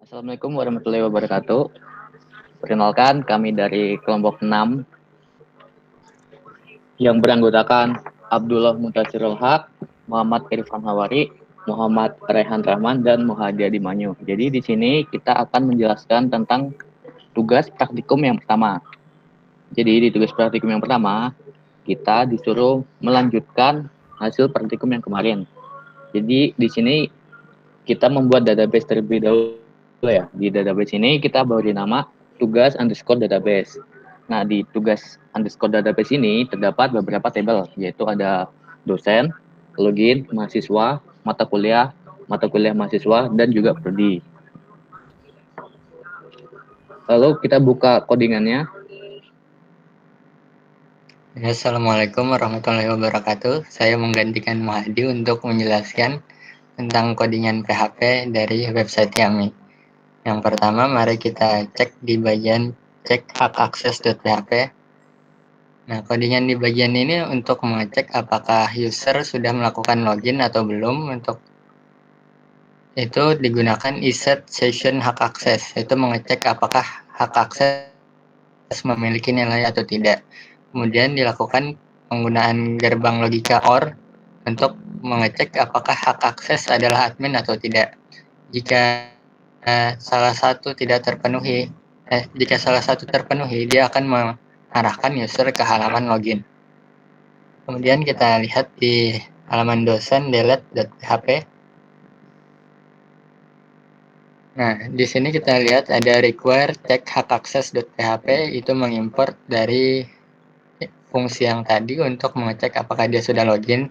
Assalamualaikum warahmatullahi wabarakatuh. Perkenalkan, kami dari kelompok 6 yang beranggotakan Abdullah Mutasirul Haq, Muhammad Irfan Hawari, Muhammad Rehan Rahman, dan Muhaji Dimanyu. Jadi di sini kita akan menjelaskan tentang tugas praktikum yang pertama. Jadi di tugas praktikum yang pertama, kita disuruh melanjutkan hasil praktikum yang kemarin. Jadi di sini kita membuat database terlebih dahulu ya. Di database ini kita beri nama tugas underscore database. Nah, di tugas underscore database ini terdapat beberapa tabel, yaitu ada dosen, login, mahasiswa, mata kuliah mahasiswa, dan juga prodi. Lalu kita buka codingannya. Assalamualaikum warahmatullahi wabarakatuh. Saya menggantikan Mahdi untuk menjelaskan tentang codingan PHP dari website kami. Yang pertama, mari kita cek di bagian cek hak akses.php. Nah, codingan di bagian ini untuk mengecek apakah user sudah melakukan login atau belum. Untuk itu digunakan iset session hak akses, itu mengecek apakah hak akses memiliki nilai atau tidak. Kemudian dilakukan penggunaan gerbang logika OR untuk mengecek apakah hak akses adalah admin atau tidak. Jika salah satu terpenuhi, dia akan mengarahkan user ke halaman login. Kemudian kita lihat di halaman dosen delete.php. Nah, di sini kita lihat ada require check hak akses.php, itu mengimport dari fungsi yang tadi untuk mengecek apakah dia sudah login.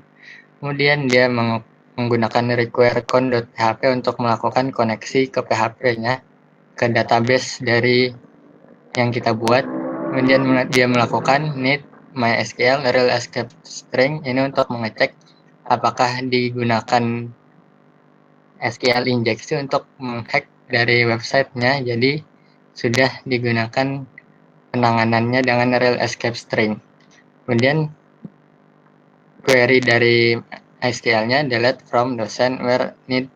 Kemudian dia menggunakan require count.php untuk melakukan koneksi ke PHP-nya, ke database dari yang kita buat. Kemudian dia melakukan need MySQL rel escape string, ini untuk mengecek apakah digunakan SQL injeksi untuk menghack dari websitenya, jadi sudah digunakan penanganannya dengan rel escape string. Kemudian query dari SQL-nya delete from dosen where need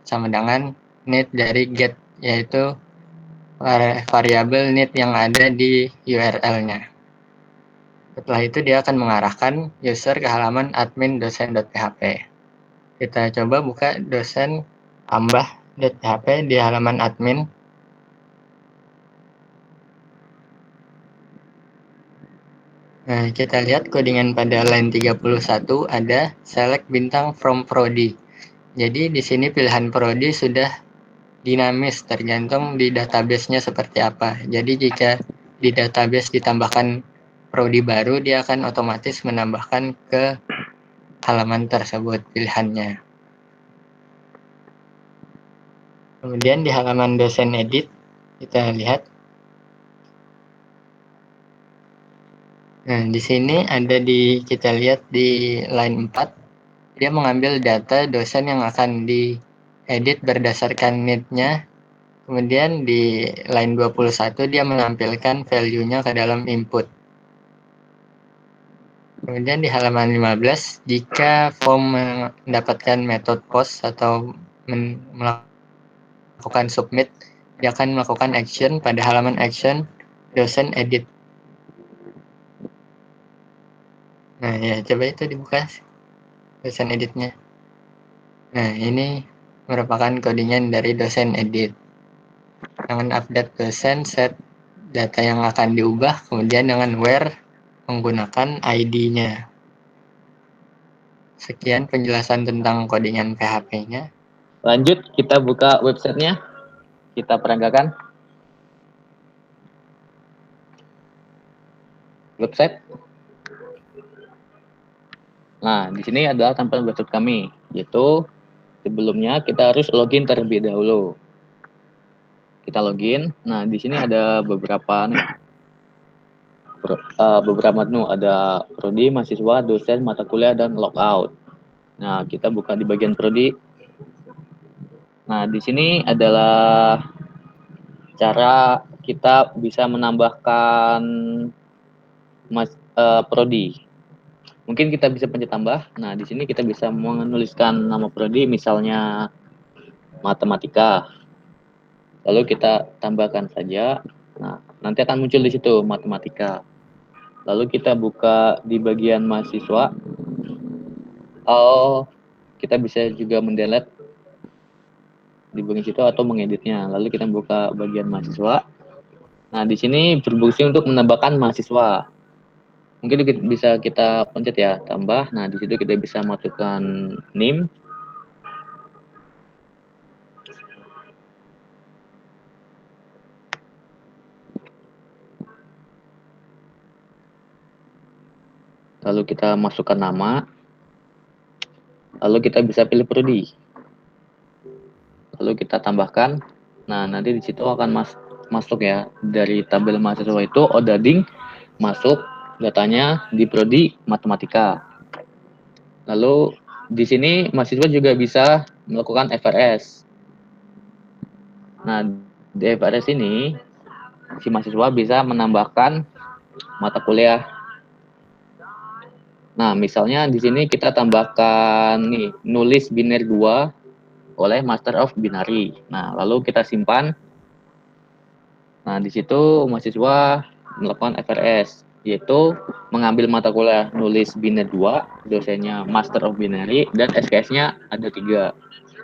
sama dengan need dari get, yaitu variabel need yang ada di URL-nya. Setelah itu dia akan mengarahkan user ke halaman admin dosen.php. Kita coba buka dosen tambah.php di halaman admin. Nah, kita lihat codingan pada line 31 ada select bintang from prodi. Jadi di sini pilihan prodi sudah dinamis, tergantung di database-nya seperti apa. Jadi jika di database ditambahkan prodi baru, dia akan otomatis menambahkan ke halaman tersebut pilihannya. Kemudian di halaman dosen edit, kita lihat. Nah, di sini kita lihat di line 4, dia mengambil data dosen yang akan diedit berdasarkan need-nya. Kemudian di line 21 dia menampilkan value-nya ke dalam input. Kemudian di halaman 15, jika form mendapatkan metode post atau melakukan submit, dia akan melakukan action pada halaman action dosen edit. Nah ya, coba itu dibuka dosen editnya. Nah, ini merupakan codingan dari dosen edit. Dengan update dosen, set data yang akan diubah, kemudian dengan where menggunakan ID-nya. Sekian penjelasan tentang codingan PHP-nya. Lanjut, kita buka websitenya. Kita peragakan website. Nah, di sini adalah tampilan website kami, yaitu sebelumnya kita harus login terlebih dahulu. Kita login. Nah, di sini ada beberapa menu, ada prodi, mahasiswa, dosen, mata kuliah, dan logout. Nah, kita buka di bagian prodi. Nah, di sini adalah cara kita bisa menambahkan prodi. Mungkin kita bisa pencet tambah. Nah, di sini kita bisa menuliskan nama prodi, misalnya matematika. lalu kita tambahkan saja. Nah, nanti akan muncul di situ matematika. Lalu kita buka di bagian mahasiswa. Kita bisa juga mendelete di bagian situ atau mengeditnya. Lalu kita buka bagian mahasiswa. Nah, di sini berfungsi untuk menambahkan mahasiswa. Mungkin bisa kita pencet ya, tambah. Nah, di situ kita bisa masukkan NIM. Lalu kita masukkan nama. Lalu kita bisa pilih prodi. Lalu kita tambahkan. Nah, nanti di situ akan masuk ya. Dari tabel mahasiswa itu odading masuk datanya di prodi matematika. Lalu di sini mahasiswa juga bisa melakukan FRS. Nah, di FRS ini si mahasiswa bisa menambahkan mata kuliah. Nah, misalnya di sini kita tambahkan nih nulis biner 2 oleh Master of Binary. Nah, lalu kita simpan. Nah, di situ mahasiswa melakukan FRS, yaitu mengambil mata kuliah nulis biner 2, dosennya Master of Binary, dan SKS-nya ada 3.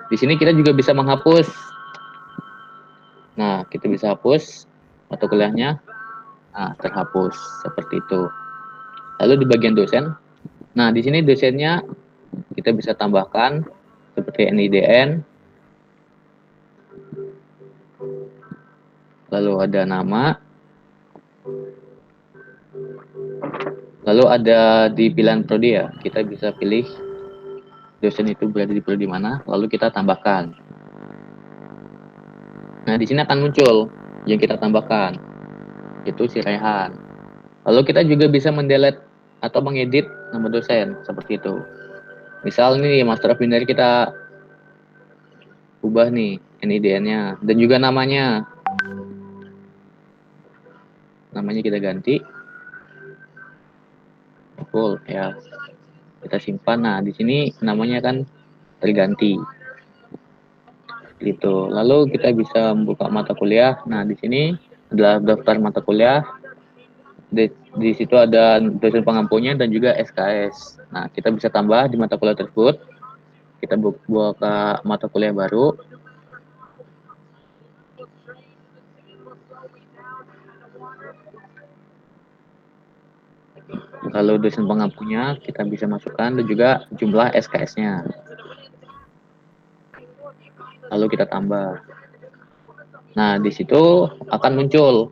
Di sini kita juga bisa menghapus. Nah, kita bisa hapus mata kuliahnya. Nah, terhapus seperti itu. Lalu di bagian dosen, nah di sini dosennya kita bisa tambahkan seperti NIDN, lalu ada nama, lalu ada di pilihan prodi ya, kita bisa pilih dosen itu berada di prodi mana, lalu kita tambahkan. Nah, di sini akan muncul yang kita tambahkan, itu si Rehan. Lalu kita juga bisa mendelete atau mengedit nama dosen, seperti itu. Misal nih, Master of Binary kita ubah nih NIDN-nya, dan juga namanya. Namanya kita ganti. Full ya. Kita simpan. Nah, di sini namanya kan terganti. Gitu. Lalu kita bisa membuka mata kuliah. Nah, di sini adalah daftar mata kuliah. Di situ ada dosen pengampunya dan juga SKS. Nah, kita bisa tambah di mata kuliah tersebut. Kita buka mata kuliah baru. Lalu dosen pengampunya kita bisa masukkan dan juga jumlah SKS-nya. Lalu kita tambah. Nah, di situ akan muncul.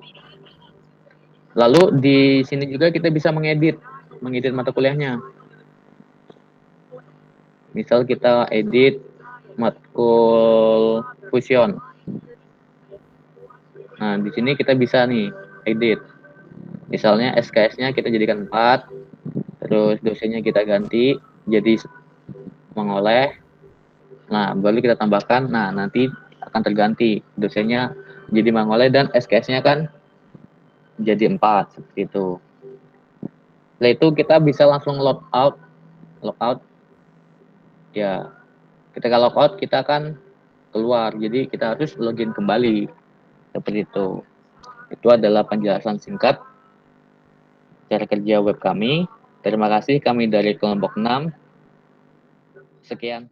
Lalu di sini juga kita bisa mengedit mata kuliahnya. Misal kita edit matkul fusion. Nah, di sini kita bisa nih edit. Misalnya SKS-nya kita jadikan 4, terus dosennya kita ganti jadi mengoleh. Nah, baru kita tambahkan. Nah, nanti akan terganti dosennya jadi mengoleh dan SKS-nya kan jadi 4 seperti itu. Setelah itu kita bisa langsung logout. Ya, ketika logout kita akan keluar. Jadi kita harus login kembali. Seperti itu. Itu adalah penjelasan singkat cara kerja web kami. Terima kasih, kami dari kelompok 6. Sekian.